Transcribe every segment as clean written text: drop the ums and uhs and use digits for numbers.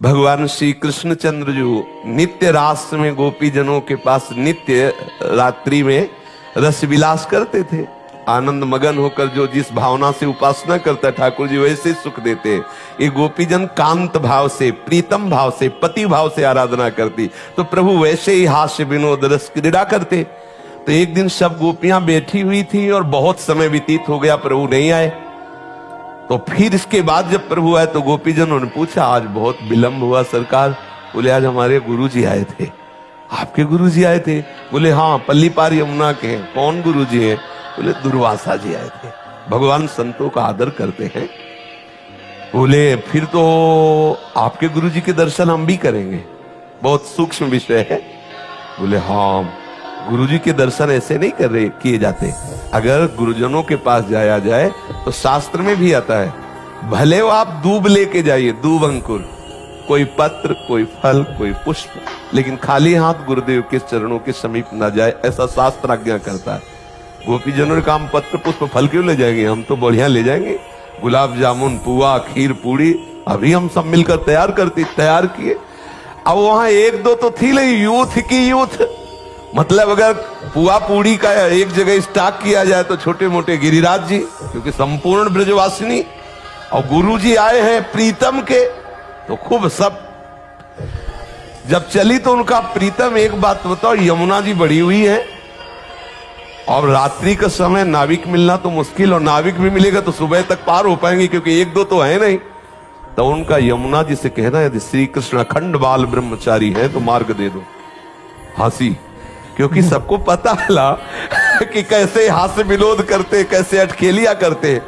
भगवान श्री कृष्णचंद्र जो नित्य रास में गोपी जनों के पास नित्य रात्रि में रस विलास करते थे, आनंद मगन होकर जो जिस भावना से उपासना करता ठाकुर जी वैसे सुख देते। ये गोपीजन कांत भाव से, प्रीतम भाव से, पति भाव से आराधना करती, तो प्रभु वैसे ही हास्य विनोद रस क्रीड़ा करते। तो एक दिन सब गोपियां बैठी हुई थी और बहुत समय व्यतीत हो गया, प्रभु नहीं आए। तो फिर इसके बाद जब प्रभु आए तो गोपीजनों ने पूछा, आज बहुत विलंब हुआ सरकार। बोले, आज हमारे गुरुजी आए थे। आपके गुरुजी आए थे? बोले, हाँ, पल्ली पार यमुना के हैं। कौन गुरुजी हैं? बोले, दुर्वासा जी आए थे। भगवान संतों का आदर करते हैं। बोले, फिर तो आपके गुरुजी के दर्शन हम भी करेंगे, बहुत सूक्ष्म विषय है। बोले, हाँ, गुरुजी के दर्शन ऐसे नहीं किए जाते। अगर गुरुजनों के पास जाया जाए तो शास्त्र में भी आता है, भले वो आप दूब लेके जाइए, दूब अंकुर, कोई पत्र, कोई फल, कोई पुष्प, लेकिन खाली हाथ गुरुदेव के चरणों के समीप न जाए, ऐसा शास्त्र आज्ञा करता है। गोपीजनों ने कहा, पत्र पुष्प फल क्यों ले जाएंगे, हम तो बढ़िया ले जाएंगे, गुलाब जामुन, पुआ, खीर, पूड़ी, अभी हम सब मिलकर तैयार किए। अब वहां एक दो तो थी, लेकिन यूथ की यूथ, मतलब अगर पुआ पूड़ी का एक जगह स्टॉक किया जाए तो छोटे मोटे गिरिराज जी, क्योंकि संपूर्ण ब्रजवासिनी, और गुरुजी आए हैं प्रीतम के, तो खूब सब जब चली तो उनका प्रीतम, एक बात बताओ, यमुना जी बढ़ी हुई है और रात्रि का समय नाविक मिलना तो मुश्किल, और नाविक भी मिलेगा तो सुबह तक पार हो पाएंगे, क्योंकि एक दो तो है नहीं। तो उनका यमुना जी से कहना, यदि श्री कृष्ण अखंड बाल ब्रह्मचारी है तो मार्ग दे दो। हंसी, क्योंकि सबको पता है कि कैसे हास्य विनोद करते, कैसे अटखेलिया करते।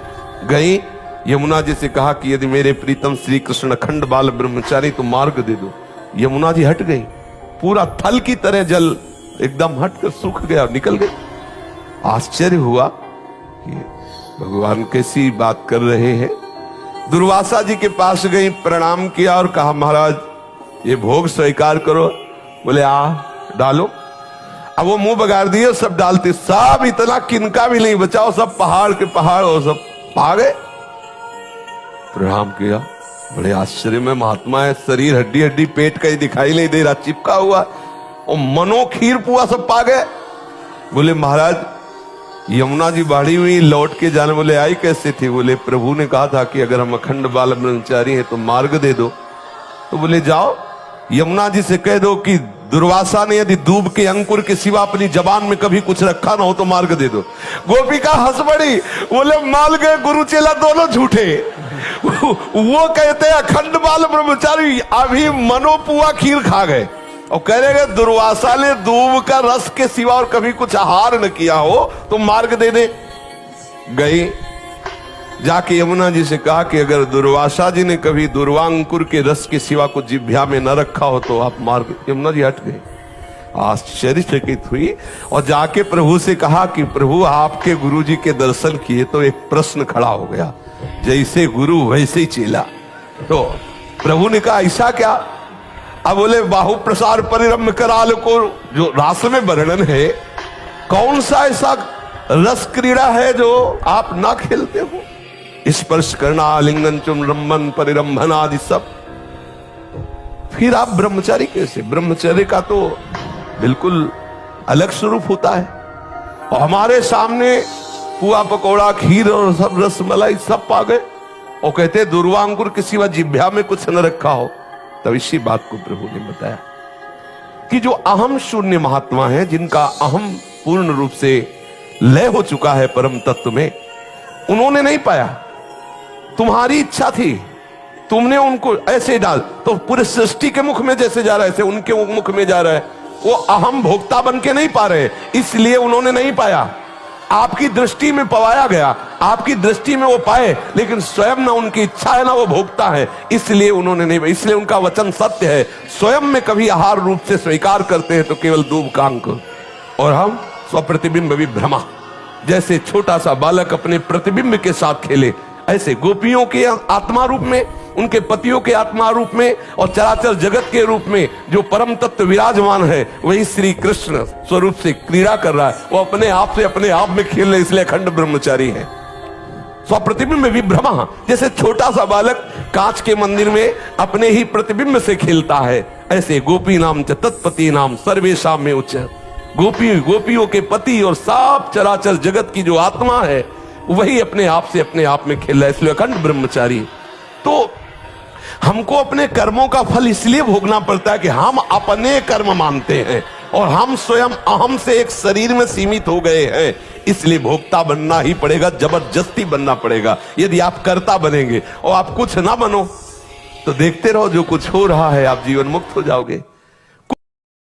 गई यमुना जी से कहा कि यदि मेरे प्रीतम श्री कृष्ण अखंड बाल ब्रह्मचारी तो मार्ग दे दो। यमुना जी हट गई, पूरा थल की तरह जल एकदम हटकर सूख गया और निकल गई। आश्चर्य हुआ कि भगवान कैसी बात कर रहे हैं। दुर्वासा जी के पास गई, प्रणाम किया और कहा, महाराज ये भोग स्वीकार करो। बोले, आ डालो। अब वो मुंह बगाड़ दिए, सब डालते, सब इतना किनका भी नहीं बचाओ, सब पहाड़ के पहाड़ और सब आ गए। प्रणाम किया, बड़े आश्चर्य में महात्मा है, शरीर हड्डी हड्डी, पेट कहीं दिखाई नहीं दे रहा, चिपका हुआ, और मनो खीर पुआ सब पा गए। बोले, महाराज यमुना जी बाढ़ी हुई, लौट के जाने। बोले, आई कैसे थी? बोले, प्रभु ने कहा था कि अगर हम अखंड बाल ब्रह्मचारी हैं तो मार्ग दे दो। तो बोले, जाओ यमुना जी से कह दो कि दुर्वासा ने यदि दूब के अंकुर के सिवा अपनी जबान में कभी कुछ रखा ना हो तो मार्ग दे दो। गोपिका हंस पड़ी, बोले, मान गए गुरु चेला दोनों झूठे। वो कहते हैं अखंड बाल ब्रह्मचारी, अभी मनोपुआ खीर खा गए, और कह रहे दुर्वासा ने दूब का रस के सिवा और कभी कुछ आहार न किया हो तो मार्ग दे दे। गई, जाके यमुना जी से कहा कि अगर दुर्वासा जी ने कभी दुर्वांकुर के रस के सिवा कुछ जिह्वा में न रखा हो तो आप मार्ग। यमुना जी हट गए, आश्चर्यचकित हुई और जाके प्रभु से कहा कि प्रभु आपके गुरु जी के दर्शन किए तो एक प्रश्न खड़ा हो गया, जैसे गुरु वैसे ही चेला। तो प्रभु ने कहा, ऐसा क्या? अब बोले, बाहु प्रसार परिरम्य कराल को जो रास में वर्णन है, कौन सा ऐसा रस क्रीड़ा है जो आप ना खेलते हो? स्पर्श करना, आलिंगन, चुम्बन, परिरंभन आदि सब। फिर आप ब्रह्मचारी कैसे? ब्रह्मचर्य का तो बिल्कुल अलग स्वरूप होता है। और हमारे सामने पुआ पकौड़ा, खीर और सब रसमलाई सब पा गए, और कहते दुर्वांकुर के सिवा जिह्वा में कुछ न रखा हो। तब इसी बात को प्रभु ने बताया कि जो अहम शून्य महात्मा है, जिनका अहम पूर्ण रूप से लय हो चुका है परम तत्व में, उन्होंने नहीं पाया। तुम्हारी इच्छा थी, तुमने उनको ऐसे डाल, तो पूरे सृष्टि के मुख में जैसे जा रहा है ऐसे उनके मुख में जा रहा है। वो अहम भोक्ता बन के नहीं पा रहे, इसलिए उन्होंने नहीं पाया। आपकी दृष्टि में पवाया गया, आपकी दृष्टि में वो पाए, लेकिन स्वयं ना उनकी इच्छा है ना वो भोक्ता है, इसलिए उन्होंने नहीं। इसलिए उनका वचन सत्य है, स्वयं में कभी आहार रूप से स्वीकार करते हैं तो केवल दूब का अंकुर, और हम स्वप्रतिबिंब विभ्रमा। जैसे छोटा सा बालक अपने प्रतिबिंब के साथ खेले, ऐसे गोपियों के आत्मा रूप में, उनके पतियों के आत्मा रूप में, और चराचर जगत के रूप में जो परम तत्व विराजमान है, वही श्री कृष्ण स्वरूप से क्रीड़ा कर रहा है। वो अपने आप से अपने आप में खेल रहे, इसलिए अखंड ब्रह्मचारी है। स्वप्रतिबिंब विभ्रमः, जैसे छोटा सा बालक कांच के मंदिर में अपने ही प्रतिबिंब से खेलता है, ऐसे गोपी नाम च तत्पति नाम सर्वेशाम में उच्च। गोपियों के पति और सब चराचर जगत की जो आत्मा है वही अपने आप से अपने आप में खेल रहा है, इसलिए अखंड ब्रह्मचारी। तो हमको अपने कर्मों का फल इसलिए भोगना पड़ता है कि हम अपने कर्म मानते हैं और हम स्वयं अहम से एक शरीर में सीमित हो गए हैं, इसलिए भोक्ता बनना ही पड़ेगा, जबरदस्ती बनना पड़ेगा। यदि आप कर्ता बनेंगे और आप कुछ ना बनो तो देखते रहो जो कुछ हो रहा है, आप जीवन मुक्त हो जाओगे।